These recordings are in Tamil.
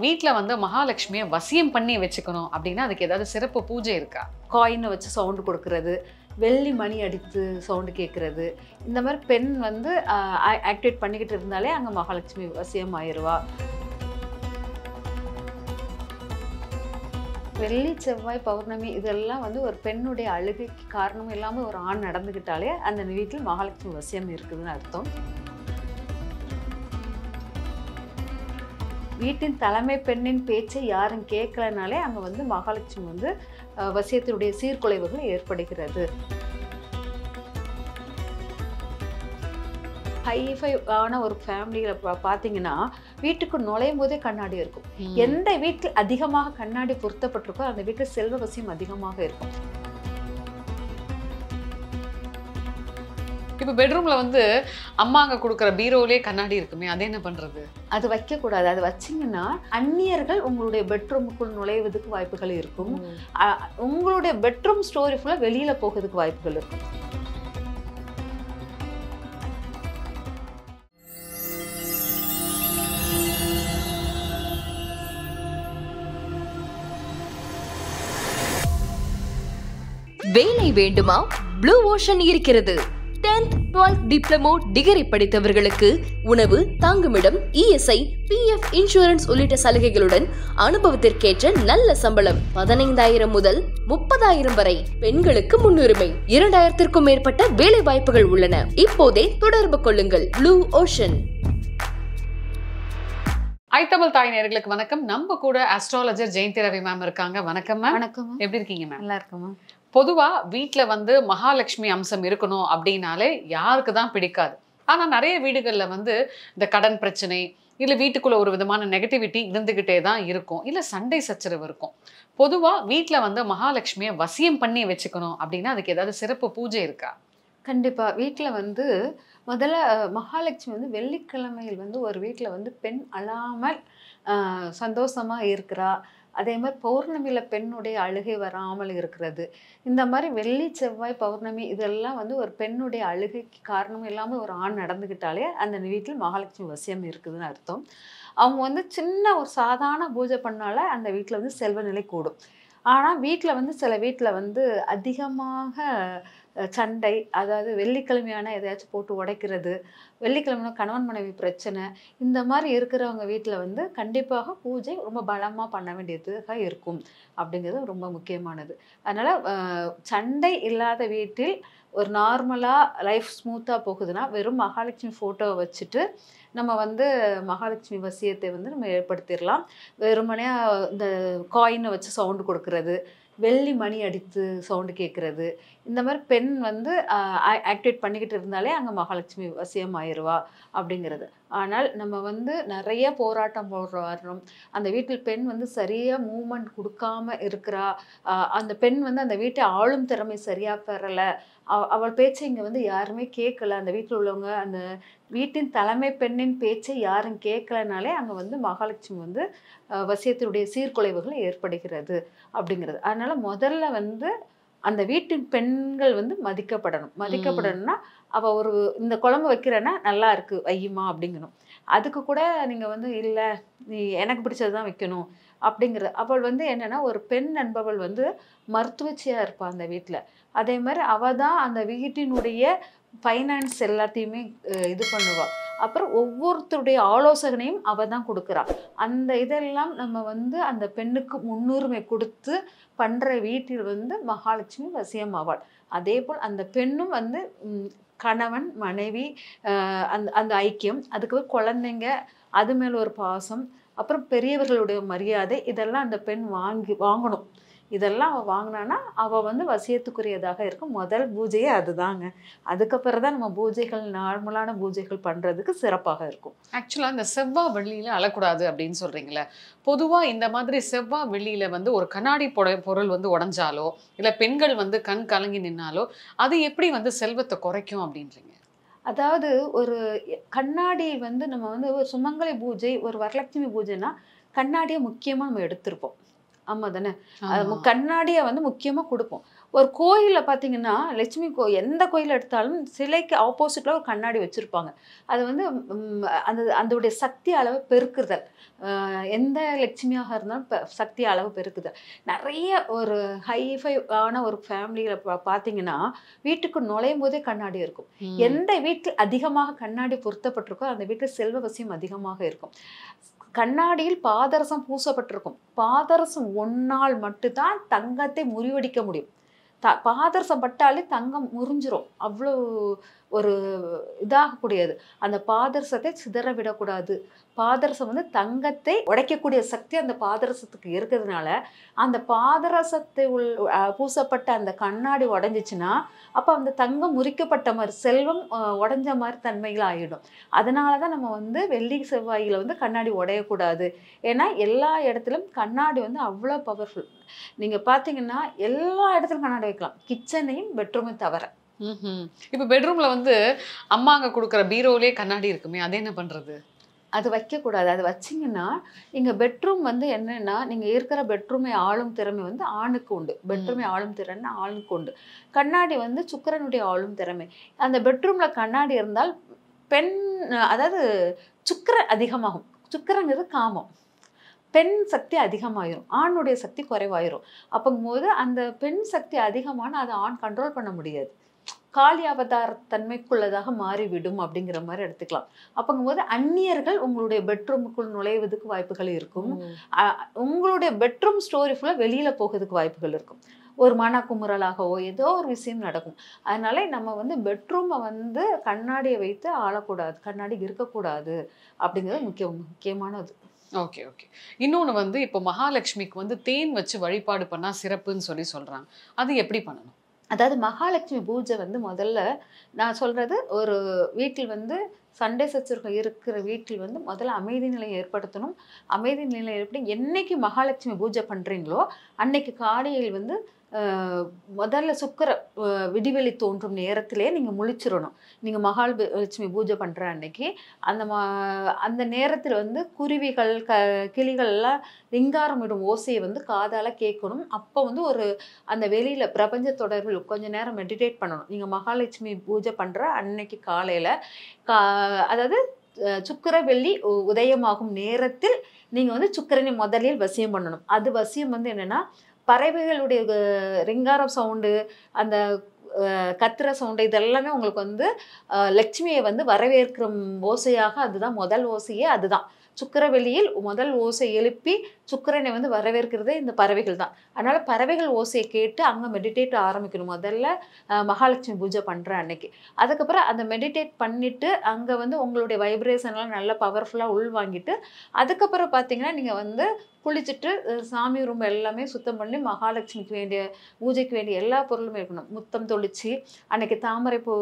வீட்ல வந்து மகாலட்சுமியை வசியம் பண்ணி வச்சுக்கணும் அப்படின்னா அதுக்கு ஏதாவது சிறப்பு பூஜை இருக்கா? காயினை வச்சு சவுண்டு கொடுக்கறது, வெள்ளி மணி அடித்து சவுண்டு கேட்குறது, இந்த மாதிரி பெண் வந்து ஆக்டிவேட் பண்ணிக்கிட்டு இருந்தாலே அங்கே மகாலட்சுமி வசியம் ஆயிடுவா. வெள்ளி செவ்வாய் பௌர்ணமி இதெல்லாம் வந்து ஒரு பெண்ணுடைய அழுகைக்கு காரணம் இல்லாமல் ஒரு ஆண் நடந்துக்கிட்டாலே அந்த வீட்டில் மகாலட்சுமி வசியம் இருக்குதுன்னு அர்த்தம். வீட்டின் தலைமை பெண்ணின் பேச்சை யாரும் கேட்கலனாலே அங்கே வந்து மகாலட்சுமி வந்து வசியத்தினுடைய சீர்குலைவுகள் ஏற்படுகிறது. ஹைஃபை ஆன ஒரு ஃபேமிலியில் பார்த்தீங்கன்னா வீட்டுக்கு நுழையும் போதே கண்ணாடி இருக்கும். எந்த வீட்டில் அதிகமாக கண்ணாடி பொருத்தப்பட்டிருக்கோ அந்த வீட்டில் செல்வ வசியம் அதிகமாக இருக்கும். இப்போ பெட்ரூம்ல வந்து அம்மாங்க கொடுக்குற பீரோவிலே கண்ணாடி இருக்குமே, அது என்ன பண்றது? அது வைக்கக்கூடாது. அது வச்சிங்கன்னா அந்நியர்கள் உங்களுடைய பெட்ரூமுக்குள் நுழைவதுக்கு வாய்ப்புகள் இருக்கும். உங்களுடைய பெட்ரூம் ஸ்டோரி ஃபுல்லாக வெளியில் போகிறதுக்கு வாய்ப்புகள் இருக்கும். வேலை வேண்டுமா? ப்ளூ ஓஷன் இருக்கிறது. 10th 12th டிப்ளமோ டிகிரி படித்தவர்களுக்கு உணவு, தங்குமிடம், இஎஸ்ஐ, பிஎஃப் இன்சூரன்ஸ் உள்ளிட்ட சலுகைகளுடன் அனுபவத்திற்கேற்ற நல்ல சம்பளம் 15,000 முதல் 30,000 வரை. பெண்களுக்கு முன்னுரிமை. 2,000க்கும் மேற்பட்ட வேலை வாய்ப்புகள் உள்ளன. இப்போதே தொடர்பு கொள்ளுங்கள். Blue ocean. ஐத்தமிழ் தாய் நேயர்களுக்கு வணக்கம். நம்ம கூட அஸ்ட்ராலஜர் ஜெயந்தி ரவி மேம் இருக்காங்க. வணக்கம் மேம். வணக்கம். எப்படி இருக்கீங்க மேம்? நல்லா இருக்குமா? பொதுவா வீட்டுல வந்து மகாலட்சுமி அம்சம் இருக்கணும் அப்படின்னாலே யாருக்கு தான் பிடிக்காது. ஆனா நிறைய வீடுகள்ல வந்து இந்த கடன் பிரச்சனை இல்ல வீட்டுக்குள்ள ஒரு விதமான நெகட்டிவிட்டி இருந்துகிட்டே தான் இருக்கும். இல்ல சண்டை சச்சரவு இருக்கும். பொதுவா வீட்டுல வந்து மகாலட்சுமியை வசியம் பண்ணி வச்சுக்கணும் அப்படின்னா அதுக்கு ஏதாவது சிறப்பு பூஜை இருக்கா? கண்டிப்பா. வீட்டில் வந்து முதல்ல மகாலட்சுமி வந்து வெள்ளிக்கிழமையில் வந்து ஒரு வீட்டில் வந்து பெண் அழாமல் சந்தோஷமாக இருக்கிறா. அதே மாதிரி பௌர்ணமியில் பெண்ணுடைய அழுகை வராமல் இருக்கிறது. இந்த மாதிரி வெள்ளி செவ்வாய் பௌர்ணமி இதெல்லாம் வந்து ஒரு பெண்ணுடைய அழுகைக்கு காரணம் இல்லாமல் ஒரு ஆண் நடந்துக்கிட்டாலே அந்த வீட்டில் மகாலட்சுமி வசியம் இருக்குதுன்னு அர்த்தம். அவங்க வந்து சின்ன ஒரு சாதாரண பூஜை பண்ணால அந்த வீட்டில் வந்து செல்வ நிலை கூடும். ஆனால் வீட்டில் வந்து சில வீட்டில் வந்து அதிகமாக சண்டை, அதாவது வெள்ளிக்கிழமையான எதையாச்சும் போட்டு உடைக்கிறது, வெள்ளிக்கிழமையான கணவன் மனைவி பிரச்சனை, இந்த மாதிரி இருக்கிறவங்க வீட்டில் வந்து கண்டிப்பாக பூஜை ரொம்ப பலமாக பண்ண வேண்டியதாக இருக்கும் அப்படிங்கிறது ரொம்ப முக்கியமானது. அதனால் சண்டை இல்லாத வீட்டில் ஒரு நார்மலாக லைஃப் ஸ்மூத்தாக போகுதுன்னா வெறும் மகாலட்சுமி ஃபோட்டோவை வச்சுட்டு நம்ம வந்து மகாலட்சுமி வசியத்தை வந்து நம்ம ஏற்படுத்திடலாம். வெறுமனே இந்த காயினை வச்சு சவுண்டு கொடுக்கறது, வெள்ளி மணி அடித்து சவுண்டு கேட்குறது, இந்த மாதிரி பெண் வந்து ஆக்டிவேட் பண்ணிக்கிட்டு இருந்தாலே அங்கே மகாலட்சுமி வசியம் ஆயிடுவா அப்படிங்கிறது. ஆனால் நம்ம வந்து நிறைய போராட்டம் போடுறோம். அந்த வீட்டில் பெண் வந்து சரியாக மூமெண்ட் கொடுக்காம இருக்கிறா, அந்த பெண் வந்து அந்த வீட்டை ஆளும் திறமை சரியாக பெறலை, அவள் பேச்சை இங்கே வந்து யாருமே கேட்கல, அந்த வீட்டில் உள்ளவங்க அந்த வீட்டின் தலைமை பெண்ணின் பேச்சை யாரும் கேட்கலனாலே அங்கே வந்து மகாலட்சுமி வந்து வசியத்தினுடைய சீர்குலைவுகள் ஏற்படுகிறது அப்படிங்கிறது. அதனால் முதல்ல வந்து அந்த வீட்டின் பெண்கள் வந்து மதிக்கப்படணும்னா அவள் ஒரு இந்த குழம்பு வைக்கிறேன்னா நல்லா இருக்கு வையுமா அப்படிங்கணும். அதுக்கு கூட நீங்கள் வந்து இல்லை நீ எனக்கு பிடிச்சது தான் வைக்கணும் அப்படிங்கிறது. அவள் வந்து என்னென்னா ஒரு பெண் என்பவள் வந்து மருத்துவச்சியாக இருப்பாள் அந்த வீட்டில். அதே மாதிரி அவள் தான் அந்த வீட்டினுடைய ஃபைனான்ஸ் எல்லாத்தையுமே இது பண்ணுவாள். அப்புறம் ஒவ்வொருத்தருடைய ஆலோசனையும் அவள் தான் கொடுக்குறா. அந்த இதெல்லாம் நம்ம வந்து அந்த பெண்ணுக்கு முன்னுரிமை கொடுத்து பண்ணுற வீட்டில் வந்து மகாலட்சுமி வசியம் ஆவாள். அதே போல் அந்த பெண்ணும் வந்து கணவன் மனைவி அந்த அந்த ஐக்கியம், அதுக்கு குழந்தைங்க, அது மேலே ஒரு பாசம், அப்புறம் பெரியவர்களுடைய மரியாதை, இதெல்லாம் அந்த பெண் வாங்கணும். இதெல்லாம் அவள் வாங்கினான்னா அவள் வந்து வசியத்துக்குரியதாக இருக்கும். முதல் பூஜையே அதுதாங்க. அதுக்கப்புறம் தான் நம்ம பூஜைகள் நார்மலான பூஜைகள் பண்ணுறதுக்கு சிறப்பாக இருக்கும். ஆக்சுவலாக இந்த செவ்வாய் வெள்ளியில அழக்கூடாது அப்படின்னு சொல்றீங்களே, பொதுவாக இந்த மாதிரி செவ்வாய் வெள்ளியில வந்து ஒரு கண்ணாடி பொருள் வந்து உடஞ்சாலோ இல்லை பெண்கள் வந்து கண் கலங்கி நின்னாலோ அது எப்படி வந்து செல்வத்தை குறைக்கும் அப்படின்றீங்க? அதாவது ஒரு கண்ணாடி வந்து நம்ம வந்து ஒரு சுமங்கலி பூஜை, ஒரு வரலட்சுமி பூஜைனா கண்ணாடியை முக்கியமாக நம்ம எடுத்திருப்போம். ஆமாம் தானே? கண்ணாடியை வந்து முக்கியமாக கொடுப்போம். ஒரு கோயிலில் பார்த்தீங்கன்னா லட்சுமி எந்த கோயில் எடுத்தாலும் சிலைக்கு ஆப்போசிட்டில் ஒரு கண்ணாடி வச்சுருப்பாங்க. அது வந்து அதோடைய சக்தி அளவு பெருக்குதல். எந்த லட்சுமியாக இருந்தாலும் சக்தி அளவு பெருக்குதல். நிறைய ஒரு ஹைஃபை ஆன ஒரு ஃபேமிலியில் பார்த்தீங்கன்னா வீட்டுக்கு நுழையும் போதே கண்ணாடி இருக்கும். எந்த வீட்டில் அதிகமாக கண்ணாடி பொருத்தப்பட்டிருக்கோ அந்த வீட்டில் செல்வவசியம் அதிகமாக இருக்கும். கண்ணாடியில் பாதரசம் பூசப்பட்டிருக்கும். பாதரசம் ஒன்றால் மட்டும்தான் தங்கத்தை முறிவடிக்க முடியும். பாதரசம் பட்டாலே தங்கம் முறிஞ்சிரும். அவ்வளோ ஒரு இதாகக்கூடியது. அந்த பாதரசத்தை சிதற விடக்கூடாது. பாதரசம் வந்து தங்கத்தை உடைக்கக்கூடிய சக்தி அந்த பாதரசத்துக்கு இருக்கிறதுனால அந்த பாதரசத்தை பூசப்பட்ட அந்த கண்ணாடி உடஞ்சிச்சுன்னா அப்போ அந்த தங்கம் முறிக்கப்பட்ட மாதிரி செல்வம் உடஞ்ச மாதிரி தன்மைகள் ஆகிடும். அதனால தான் நம்ம வந்து வெள்ளி செவ்வாயில் வந்து கண்ணாடி உடையக்கூடாது. ஏன்னா எல்லா இடத்துலையும் கண்ணாடி வந்து அவ்வளோ பவர்ஃபுல். நீங்கள் பார்த்தீங்கன்னா எல்லா இடத்துலையும் கண்ணாடி வைக்கலாம், கிச்சனையும் பெட்ரூமையும் தவிர. இப்போ பெட்ரூம்ல வந்து அம்மாங்க கொடுக்குற பீரோவிலே கண்ணாடி இருக்குமே, அது என்ன பண்றது? அது வைக்கக்கூடாது. அது வச்சிங்கன்னா நீங்கள் பெட்ரூம் வந்து என்னென்னா நீங்கள் இருக்கிற பெட்ரூமை ஆளும் திறமை வந்து ஆணுக்கு உண்டு. பெட்ரூமை ஆளும் திறன் ஆணுக்கு உண்டு. கண்ணாடி வந்து சுக்கிரனுடைய ஆளும் திறமை. அந்த பெட்ரூமில் கண்ணாடி இருந்தால் பெண், அதாவது சுக்கிரன் அதிகமாகும். சுக்கிரங்கிறது காமம். பெண் சக்தி அதிகமாயிரும், ஆணுடைய சக்தி குறைவாயிரும். அப்போங்கும்போது அந்த பெண் சக்தி அதிகமான அதை ஆண் கண்ட்ரோல் பண்ண முடியாது. காளி அவதார தன்மைக்குள்ளதாக மாறிவிடும் அப்படிங்கிற மாதிரி எடுத்துக்கலாம். அப்போங்கும்போது அந்நியர்கள் உங்களுடைய பெட்ரூமுக்குள் நுழைவதுக்கு வாய்ப்புகள் இருக்கும். உங்களுடைய பெட்ரூம் ஸ்டோரி ஃபுல்லாக வெளியில் போகிறதுக்கு வாய்ப்புகள் இருக்கும். ஒரு மனக்குமுறலாகவோ ஏதோ ஒரு விஷயம் நடக்கும். அதனால நம்ம வந்து பெட்ரூமை வந்து கண்ணாடியை வைத்து ஆளக்கூடாது, கண்ணாடி இருக்கக்கூடாது அப்படிங்கிறது முக்கியமானது. Okay okay. இன்னொன்று வந்து இப்போ மகாலட்சுமிக்கு வந்து தேன் வச்சு வழிபாடு பண்ணால் சிறப்புன்னு சொல்கிறாங்க. அது எப்படி பண்ணணும்? அதாவது மகாலட்சுமி பூஜை வந்து முதல்ல நான் சொல்கிறது, ஒரு வீட்டில் வந்து சண்டை சச்சரவுகள் இருக்கிற வீட்டில் வந்து முதல்ல அமைதி நிலையை ஏற்படுத்தணும். அமைதி நிலையை ஏற்படுத்தி என்னைக்கு மகாலட்சுமி பூஜை பண்ணுறீங்களோ அன்னைக்கு காலையில் வந்து முதல்ல சுக்கிர விடிவெளி தோன்றும் நேரத்திலே நீங்கள் முழிச்சிடணும். நீங்கள் மகாலட்சுமி பூஜை பண்ணுற அன்னைக்கு அந்த நேரத்தில் வந்து குருவிகள் கிளிகள் எல்லாம் ரிங்காரம் இடும் ஓசையை வந்து காதால் கேட்கணும். அப்போ வந்து ஒரு அந்த வெளியில் பிரபஞ்ச தொடர்பில் கொஞ்சம் நேரம் மெடிடேட் பண்ணணும். நீங்கள் மகாலட்சுமி பூஜை பண்ணுற அன்னைக்கு காலையில் அதாவது சுக்கிர வெள்ளி உதயமாகும் நேரத்தில் நீங்கள் வந்து சுக்கிரனை முதலில் வசியம் பண்ணணும். அது வசியம் வந்து என்னென்னா பறவைகளுடைய ரிங்காரம் சவுண்டு, அந்த கத்துற சவுண்டு, இதெல்லாமே உங்களுக்கு வந்து லட்சுமியை வந்து வரவேற்கிற ஓசையாக, அதுதான் முதல் ஓசையே. அதுதான் சுக்கிரவெளியில் முதல் ஓசை எழுப்பி சுக்கிரனை வந்து வரவேற்கிறதே இந்த பறவைகள் தான். அதனால் பறவைகள் ஓசையை கேட்டு அங்கே மெடிடேட் ஆரம்பிக்கணும் முதல்ல மகாலட்சுமி பூஜை பண்ணுற அன்னைக்கு. அதுக்கப்புறம் அந்த மெடிடேட் பண்ணிவிட்டு அங்கே வந்து உங்களுடைய வைப்ரேஷன்லாம் நல்லா பவர்ஃபுல்லாக உள்வாங்கிட்டு அதுக்கப்புறம் பார்த்தீங்கன்னா நீங்கள் வந்து குளிச்சுட்டு சாமி ரூம் எல்லாமே சுத்தம் பண்ணி மகாலட்சுமிக்கு வேண்டிய பூஜைக்கு வேண்டிய எல்லா பொருளுமே இருக்கணும். முத்தம் தொளிச்சு அன்னைக்கு தாமரை பூ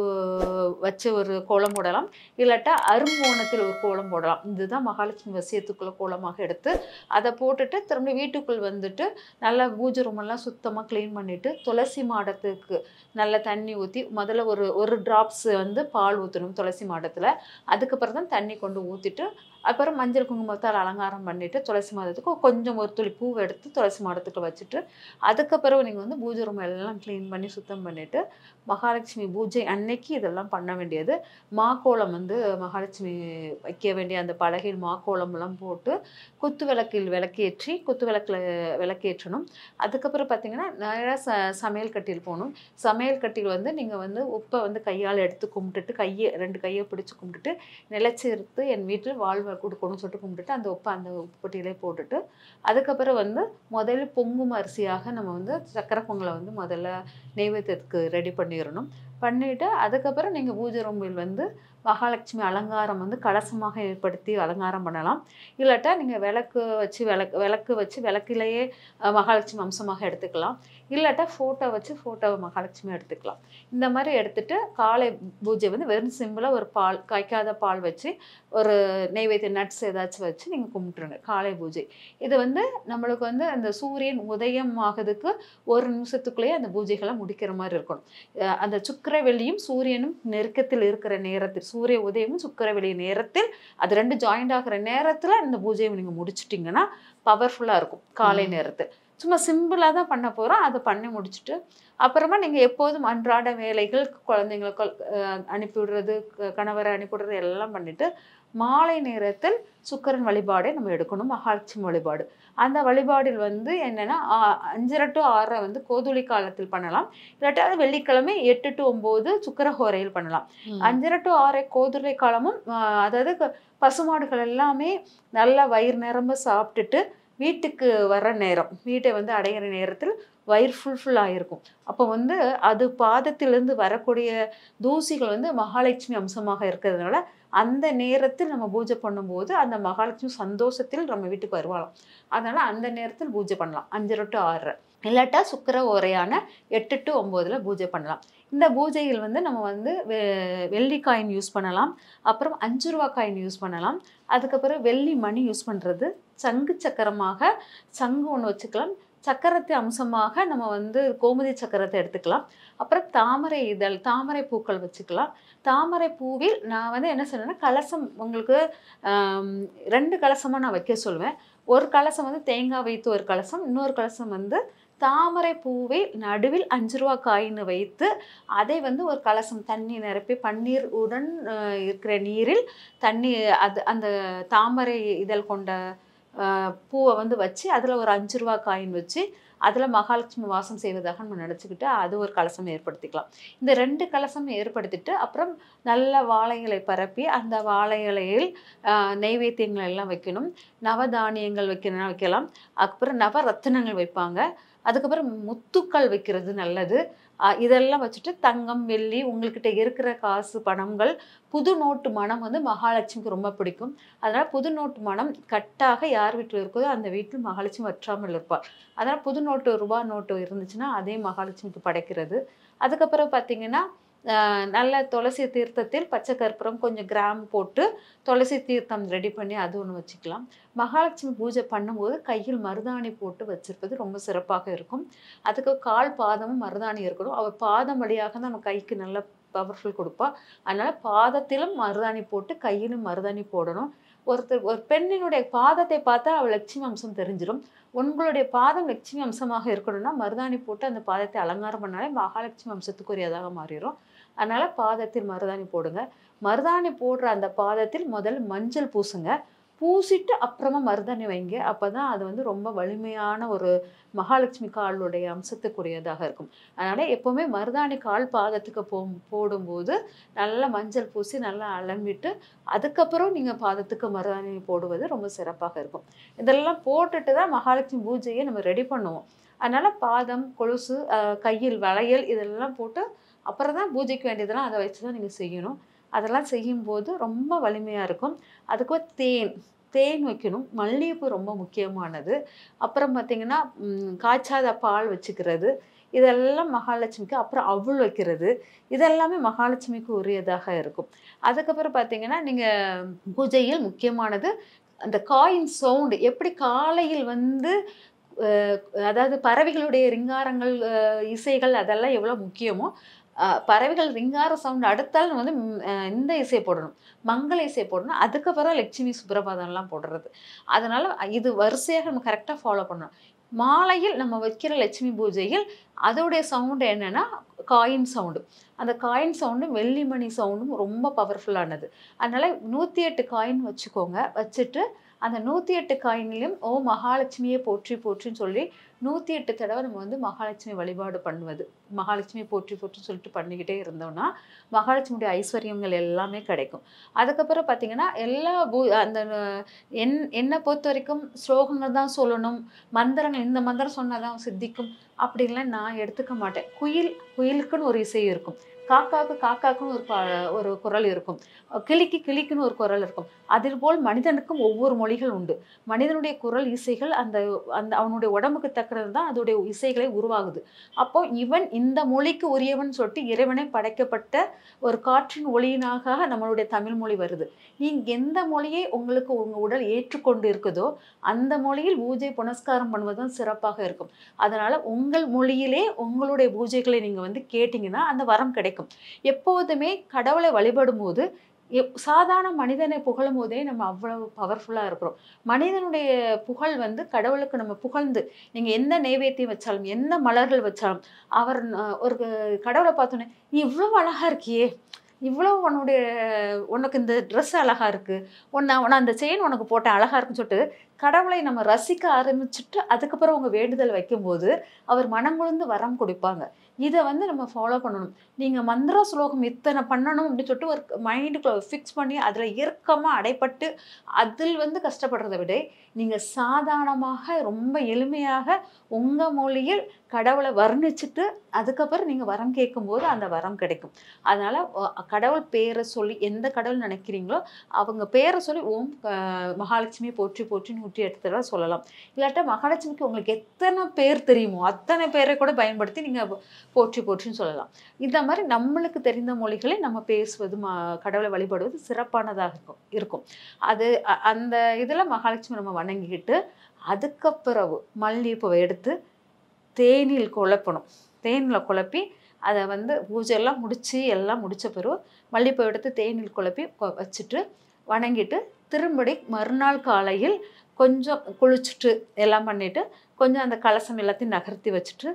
வச்சு ஒரு கோலம் போடலாம், இல்லாட்டா அருங்கோணத்தில் ஒரு கோலம் போடலாம். இதுதான் மகாலட்சுமி வசியத்துக்குள்ள கோலமாக எடுத்து அதை போட்டுட்டு திரும்ப வீட்டுக்குள் வந்துட்டு நல்லா பூஜை ரூமெல்லாம் சுத்தமாக க்ளீன் பண்ணிவிட்டு துளசி மாடத்துக்கு நல்ல தண்ணி ஊற்றி முதல்ல ஒரு ட்ராப்ஸ் வந்து பால் ஊற்றணும் துளசி மாடத்தில். அதுக்கப்புறம் தான் தண்ணி கொண்டு ஊற்றிட்டு அப்புறம் மஞ்சள் குங்குமத்தால் அலங்காரம் பண்ணிவிட்டு துளசி மாடத்துக்கு கொஞ்சம் ஒரு துளி பூவை எடுத்து துளசி மாடத்துக்கு வச்சுட்டு அதுக்கப்புறம் நீங்கள் வந்து பூஜை ரூம் எல்லாம் க்ளீன் பண்ணி சுத்தம் பண்ணிவிட்டு மகாலட்சுமி பூஜை அன்னைக்கு இதெல்லாம் பண்ண வேண்டியது. மாக்கோலம் வந்து மகாலட்சுமி வைக்க வேண்டிய அந்த பலகையில் மாக்கோலம்லாம் போட்டு குத்து விளக்கில் விளக்கேற்றி குத்து விளக்கில் விளக்கேற்றணும். அதுக்கப்புறம் பார்த்தீங்கன்னா நிறையா சமையல் கட்டில் போகணும். சமையல் கட்டில் வந்து நீங்கள் வந்து உப்பை வந்து கையால் எடுத்து கும்பிட்டுட்டு ரெண்டு கையை பிடிச்சி கும்பிட்டுட்டு நிலச்சிருத்து என் வீட்டில் வாழ்வு கொடுக்கணும்னு சொல்லிட்டு கும்பிட்டுட்டு அந்த உப்பை அந்த உப்பு பொட்டியிலே போட்டுட்டு அதுக்கப்புறம் வந்து முதல்ல பொங்கும் அரிசியாக நம்ம வந்து சக்கரை பொங்கலை வந்து முதல்ல நெய்வேத்தியத்துக்கு ரெடி பண்ணிடணும். பண்ணிவிட்டு அதுக்கப்புறம் நீங்கள் பூஜை ரூமில் வந்து மகாலட்சுமி அலங்காரம் வந்து கலசமாக ஏற்படுத்தி அலங்காரம் பண்ணலாம். இல்லாட்டா நீங்கள் விளக்கு வச்சு விளக்கிலேயே மகாலட்சுமி அம்சமாக எடுத்துக்கலாம். இல்லாட்டா ஃபோட்டோ வச்சு ஃபோட்டோவை மகாலட்சுமி எடுத்துக்கலாம். இந்த மாதிரி எடுத்துகிட்டு காலை பூஜை வந்து வெறும் சிம்பிளாக ஒரு பால் காய்க்காத பால் வச்சு ஒரு நெய்வேத்திய நட்ஸ் ஏதாச்சும் வச்சு நீங்கள் கும்பிட்டுருங்க காலை பூஜை. இது வந்து நம்மளுக்கு வந்து அந்த சூரியன் உதயம் ஆகிறதுக்கு ஒரு நிமிஷத்துக்குள்ளேயே அந்த பூஜைகளை முடிக்கிற மாதிரி இருக்கணும். அந்த சுக்கிர வெள்ளியும் சூரியனும் நெருக்கத்தில் இருக்கிற நேரத்தில் சூரிய உதயமும் சுக்கிர வெள்ளி நேரத்தில் அது ரெண்டு ஜாயிண்ட் ஆகிற நேரத்தில் இந்த பூஜையை நீங்கள் முடிச்சிட்டிங்கன்னா பவர்ஃபுல்லாக இருக்கும் காலை நேரத்தில். சும்மா சிம்பிளாக தான் பண்ண போகிறோம். அதை பண்ணி முடிச்சுட்டு அப்புறமா நீங்கள் எப்போதும் அன்றாட வேலைகள் குழந்தைங்களுக்கு அனுப்பி விடுறது, கணவரை அனுப்பி விடுறது எல்லாம் பண்ணிவிட்டு மாலை நேரத்தில் சுக்கிரன் வழிபாடை நம்ம எடுக்கணும், மகாலட்சுமி வழிபாடு. அந்த வழிபாடில் வந்து என்னென்னா 5:30 to 6 வந்து கோதுளி காலத்தில் பண்ணலாம். இல்லாட்டாவது வெள்ளிக்கிழமை 8 to 9 சுக்கிரஹோரையில் பண்ணலாம். 5:30 to 6 கோதுளை காலமும் அதாவது பசுமாடுகள் எல்லாமே நல்லா வயிறு நிரம்ப சாப்பிட்டுட்டு வீட்டுக்கு வர நேரம், வீட்டை வந்து அடைகிற நேரத்தில் வயிறு ஃபுல்லாக இருக்கும். அப்போ வந்து அது பாதத்திலிருந்து வரக்கூடிய தூசிகள் வந்து மகாலட்சுமி அம்சமாக இருக்கிறதுனால அந்த நேரத்தில் நம்ம பூஜை பண்ணும்போது அந்த மகாலட்சுமி சந்தோஷத்தில் நம்ம வீட்டுக்கு வருவாளாம். அதனால் அந்த நேரத்தில் பூஜை பண்ணலாம் 5:30 to 6. இல்லாட்டா சுக்கிர ஓரையான 8 to 9 பூஜை பண்ணலாம். இந்த பூஜையில் வந்து நம்ம வந்து வெள்ளி காயின் யூஸ் பண்ணலாம், அப்புறம் 5 ரூபா காயின் யூஸ் பண்ணலாம். அதுக்கப்புறம் வெள்ளி மணி யூஸ் பண்ணுறது, சங்கு சக்கரமாக சங்கு ஒன்று வச்சுக்கலாம், சக்கரத்தை அம்சமாக நம்ம வந்து கோமதி சக்கரத்தை எடுத்துக்கலாம். அப்புறம் தாமரை இதழ், தாமரை பூக்கள் வச்சுக்கலாம். தாமரை பூவில் நான் வந்து என்ன சொன்னேன்னா கலசம் உங்களுக்கு 2 கலசமாக நான் வைக்க சொல்லுவேன். ஒரு கலசம் வந்து தேங்காய் வைத்து ஒரு கலசம், இன்னொரு கலசம் வந்து தாமரை பூவை நடுவில் 5 ரூபா காயின் வைத்து அதை வந்து ஒரு கலசம் தண்ணி நிரப்பி பன்னீர் உடன் இருக்கிற நீரில் தண்ணி அந்த தாமரை இதழ் கொண்ட பூவை வந்து வச்சு அதில் ஒரு 5 ரூபா காயின் வச்சு அதில் மகாலட்சுமி வாசம் செய்வதாக நம்ம நினச்சிக்கிட்டு அது ஒரு கலசம் ஏற்படுத்திக்கலாம். இந்த 2 கலசம் ஏற்படுத்திட்டு அப்புறம் நல்ல வாழை இலை பரப்பி அந்த வாழை இலையில் நெய்வேத்தியங்கள் எல்லாம் வைக்கணும். நவதானியங்கள் வைக்கலாம். அப்புறம் நவரத்தினங்கள் வைப்பாங்க. அதுக்கப்புறம் முத்துக்கள் வைக்கிறது நல்லது. இதெல்லாம் வச்சுட்டு தங்கம், வெள்ளி, உங்கள்கிட்ட இருக்கிற காசு, பணங்கள், புது நோட்டு மனம் வந்து மகாலட்சுமிக்கு ரொம்ப பிடிக்கும். அதனால் புது நோட்டு மனம் கட்டாக யார் வீட்டில் இருக்குதோ அந்த வீட்டில் மகாலட்சுமி வற்றாமல் இருப்பாள். அதனால் புது நோட்டு, ரூபா நோட்டு இருந்துச்சுன்னா அதே மகாலட்சுமிக்கு படைக்கிறது. அதுக்கப்புறம் பார்த்திங்கன்னா நல்ல துளசி தீர்த்தத்தில் பச்சை கற்பூரம் கொஞ்சம் கிராம் போட்டு துளசி தீர்த்தம் ரெடி பண்ணி அது ஒன்று வச்சுக்கலாம். மகாலட்சுமி பூஜை பண்ணும்போது கையில் மருதாணி போட்டு வச்சிருப்பது ரொம்ப சிறப்பாக இருக்கும். அதுக்கு கால் பாதமும் மருதாணி இருக்கணும். அவர் பாதம் வழியாக தான் நம்ம கைக்கு நல்ல பவர்ஃபுல் கொடுப்பா. அதனால் பாதத்திலும் மருதாணி போட்டு கையிலும் மருதாணி போடணும். ஒரு பெண்ணினுடைய பாதத்தை பார்த்தா அவள் லட்சுமி அம்சம் தெரிஞ்சிடும். உங்களுடைய பாதம் லட்சுமி அம்சமாக இருக்கணும்னா மருதாணி போட்டு அந்த பாதத்தை அலங்காரம் பண்ணாலே மகாலட்சுமி அம்சத்துக்குரியதாக மாறிடும். அதனால் பாதத்தில் மருதாணி போடுங்க. மருதாணி போடுற அந்த பாதத்தில் முதல் மஞ்சள் பூசுங்க. பூசிட்டு அப்புறமா மருதாணி வைங்க. அப்போ தான் அது வந்து ரொம்ப வலிமையான ஒரு மகாலட்சுமி காலுடைய அம்சத்துக்குரியதாக இருக்கும். அதனால் எப்போவுமே மருதாணி கால் பாதத்துக்கு போடும்போது நல்லா மஞ்சள் பூசி நல்லா அலம்பிட்டு அதுக்கப்புறம் நீங்கள் பாதத்துக்கு மருதாணி போடுவது ரொம்ப சிறப்பாக இருக்கும். இதெல்லாம் போட்டுட்டு தான் மகாலட்சுமி பூஜையை நம்ம ரெடி பண்ணுவோம். அதனால் பாதம், கொலுசு, கையில் வளையல் இதெல்லாம் போட்டு அப்புறம் தான் பூஜைக்கு வேண்டியதெல்லாம் அதை வச்சு தான் நீங்கள் செய்யணும். அதெல்லாம் செய்யும்போது ரொம்ப வலிமையாக இருக்கும். அதுக்கு தேன் வைக்கணும். மல்லிகைப்பூ ரொம்ப முக்கியமானது. அப்புறம் பார்த்திங்கன்னா காய்ச்சாத பால் வச்சுக்கிறது, இதெல்லாம் மகாலட்சுமிக்கு. அப்புறம் அவுள் வைக்கிறது, இதெல்லாமே மகாலட்சுமிக்கு உரியதாக இருக்கும். அதுக்கப்புறம் பார்த்திங்கன்னா நீங்கள் பூஜையில் முக்கியமானது அந்த காயின் சவுண்டு. எப்படி காலையில் வந்து அதாவது பறவைகளுடைய ரிங்காரங்கள், இசைகள் அதெல்லாம் எவ்வளோ முக்கியமோ பறவைகள் ரிங்கார சவுண்ட் அடுத்தால் வந்து இந்த இசையை போடணும், மங்கள இசையை போடணும். அதுக்கப்புறம் லட்சுமி சுப்ரபாதம்லாம் போடுறது. அதனால் இது வரிசையாக நம்ம கரெக்டாக ஃபாலோ பண்ணணும். மாலையில் நம்ம வைக்கிற லட்சுமி பூஜையில் அதோடைய சவுண்டு என்னென்னா காயின் சவுண்டு. அந்த காயின் சவுண்டும் வெள்ளி மணி சவுண்டும் ரொம்ப பவர்ஃபுல்லானது. அதனால் 108 காயின் வச்சுக்கோங்க. வச்சுட்டு அந்த 108 காயின்லையும் ஓ மகாலட்சுமியே போற்றி போற்றின்னு சொல்லி 108 தடவை நம்ம வந்து மகாலட்சுமி வழிபாடு பண்ணுவது. மகாலட்சுமி போற்றி போற்றின்னு சொல்லிட்டு பண்ணிக்கிட்டே இருந்தோம்னா மகாலட்சுமியுடைய ஐஸ்வர்யங்கள் எல்லாமே கிடைக்கும். அதுக்கப்புறம் பார்த்திங்கன்னா எல்லா அந்த என்னை பொறுத்த வரைக்கும் ஸ்லோகங்கள் தான் சொல்லணும், மந்திரங்கள் இந்த மந்திரம் சொன்னால் தான் சித்திக்கும் அப்படின்லாம் நான் எடுத்துக்க மாட்டேன். குயிலுக்குன்னு ஒரு இசை இருக்கும், காக்காக்குன்னு ஒரு குரல் இருக்கும், கிளிக்குன்னு ஒரு குரல் இருக்கும். அதுபோல் மனிதனுக்கும் ஒவ்வொரு மொழிகள் உண்டு. மனிதனுடைய குரல் இசைகள் அந்த அவனுடைய உடம்புக்கு தக்கிறது தான் அதோடைய இசைகளை உருவாகுது. அப்போ இவன் இந்த மொழிக்கு உரியவன் சொல்லிட்டு இறைவனை படைக்கப்பட்ட ஒரு காற்றின் ஒளியினாக நம்மளுடைய தமிழ் மொழி வருது. நீங்கள் எந்த மொழியை உங்களுக்கு உங்கள் உடல் ஏற்றுக்கொண்டு இருக்குதோ அந்த மொழியில் பூஜை புனஸ்காரம் பண்ணுவதும் சிறப்பாக இருக்கும். அதனால் உங்கள் மொழியிலே உங்களுடைய பூஜைகளை நீங்கள் வந்து கேட்டிங்கன்னா அந்த வரம் கிடைக்கும். எப்போதுமே கடவுளை வழிபடும் போது சாதாரண மனிதனை புகழும் போதே நம்ம அவ்வளவு பவர்ஃபுல்லாக இருக்கிறோம். மனிதனுடைய புகழ் வந்து கடவுளுக்கு நம்ம புகழ்ந்து நீங்கள் எந்த நைவேத்தியம் வச்சாலும் எந்த மலர்கள் வச்சாலும் அவர் ஒரு கடவுளை பார்த்தோன்னே நீ இவ்வளோ அழகாக இருக்கியே, இவ்வளோ உனக்கு இந்த ட்ரெஸ் அழகாக இருக்குது, உன்னை அந்த செயின் உனக்கு போட்ட அழகாக இருக்குன்னு சொல்லிட்டு கடவுளை நம்ம ரசிக்க ஆரம்பிச்சுட்டு அதுக்கப்புறம் உங்கள் வேண்டுதல் வைக்கும்போது அவர் மனமுழுந்து வரம் கொடுப்பாங்க. இதை வந்து நம்ம ஃபாலோ பண்ணணும். நீங்கள் மந்திர ஸ்லோகம் இத்தனை பண்ணணும் அப்படின்னு சொல்லிட்டு ஒரு மைண்டுக்குள்ள ஃபிக்ஸ் பண்ணி அதில் இறுக்கமாக அடைப்பட்டு அதில் வந்து கஷ்டப்படுறதை விட நீங்கள் சாதாரணமாக ரொம்ப எளிமையாக உங்கள் மொழியில் கடவுளை வர்ணிச்சுட்டு அதுக்கப்புறம் நீங்கள் வரம் கேட்கும்போது அந்த வரம் கிடைக்கும். அதனால் கடவுள் பேரை சொல்லி எந்த கடவுள் நினைக்கிறீங்களோ அவங்க பேரை சொல்லி ஓம் மகாலட்சுமியை போற்றி போற்றின்னு 108 தடவை சொல்லலாம். இல்லாட்டா மகாலட்சுமிக்கு உங்களுக்கு எத்தனை பேர் தெரியுமோ அத்தனை பேரை கூட பயன்படுத்தி நீங்கள் போற்றி போற்றின்னு சொல்லலாம். இந்த மாதிரி நம்மளுக்கு தெரிந்த மொழிகளை நம்ம பேசுவது கடவுளை வழிபடுவது சிறப்பானதாக இருக்கும். அது அந்த இதில் மகாலட்சுமி நம்ம வணங்கிக்கிட்டு அதுக்கப்புறம் மல்லிகைப்பூவை எடுத்து தேனில் குழப்பணும். தேனில் குழப்பி அதை வந்து பூஜையெல்லாம் எல்லாம் முடித்த பிறகு மல்லிகைப்பூவை எடுத்து தேனில் குழப்பி வச்சுட்டு வணங்கிட்டு திரும்படி மறுநாள் காலையில் கொஞ்சம் குளிச்சுட்டு எல்லாம் பண்ணிவிட்டு கொஞ்சம் அந்த கலசம் எல்லாத்தையும் நகர்த்தி வச்சுட்டு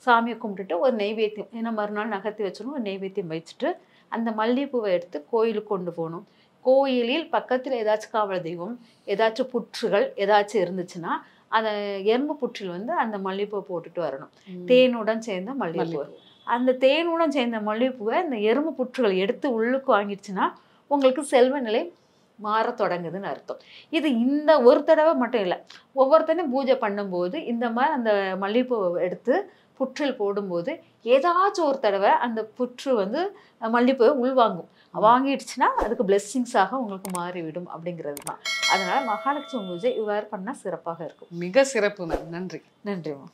சாமியை கும்பிட்டுட்டு ஒரு நெய்வேத்தியம், ஏன்னா மறுநாள் நகர்த்தி வச்சிடணும், ஒரு நெய்வேத்தியம் வச்சுட்டு அந்த மல்லிகைப்பூவை எடுத்து கோயிலுக்கு கொண்டு போகணும். கோயிலில் பக்கத்தில் ஏதாச்சும் காவல் தெய்வம் ஏதாச்சும் புற்றுகள் ஏதாச்சும் இருந்துச்சுன்னா அந்த எறும்பு புற்றில் வந்து அந்த மல்லிகைப்பூவை போட்டுட்டு வரணும். தேனுடன் சேர்ந்த மல்லிகைப்பூ. அந்த தேனுடன் சேர்ந்த மல்லிகைப்பூவை அந்த எறும்பு புற்றுகள் எடுத்து உள்ளுக்கு வாங்கிடுச்சுன்னா உங்களுக்கு செல்வ நிலை மாற தொடங்குதுன்னு அர்த்தம். இது இந்த ஒரு தடவை மட்டும் இல்லை, ஒவ்வொருத்தனையும் பூஜை பண்ணும்போது இந்த மாதிரி அந்த மல்லிகைப்பூவை எடுத்து புற்றில் போடும்போது ஏதாச்சும் ஒரு தடவை அந்த புற்று வந்து மல்லிகைப்பூவை உள்வாங்கும். வாங்கிடுச்சுன்னா அதுக்கு பிளெஸ்ஸிங்ஸாக உங்களுக்கு மாறிவிடும் அப்படிங்கிறது தான். அதனால் மகாலட்சுமி பூஜை இவ்வாறு பண்ணால் சிறப்பாக இருக்கும். மிக சிறப்பு மேம். நன்றி. நன்றி மேம்.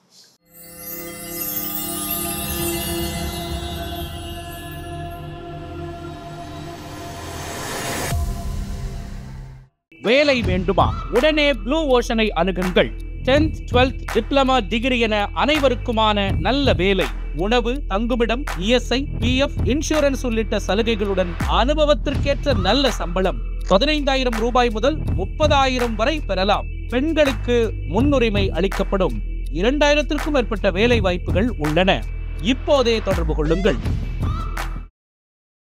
வேலை வேண்டுமா? உடனே ப்ளூ ஓஷனை அணுகுங்கள். 10th 12th டிப்ளமா டிகிரி என அனைவருக்குமான நல்ல வேலை, உணவு, தங்குமிடம், இஎஸ்ஐ, பிஎஃப், இன்சூரன்ஸ் உள்ளிட்ட சலுகைகளுடன் அனுபவத்திற்கேற்ற நல்ல சம்பளம் 15,000 ரூபாய் முதல் 30,000 வரை பெறலாம். பெண்களுக்கு முன்னுரிமை அளிக்கப்படும். 2,000க்கும் மேற்பட்ட வேலை வாய்ப்புகள் உள்ளன. இப்போதே தொடர்பு கொள்ளுங்கள்.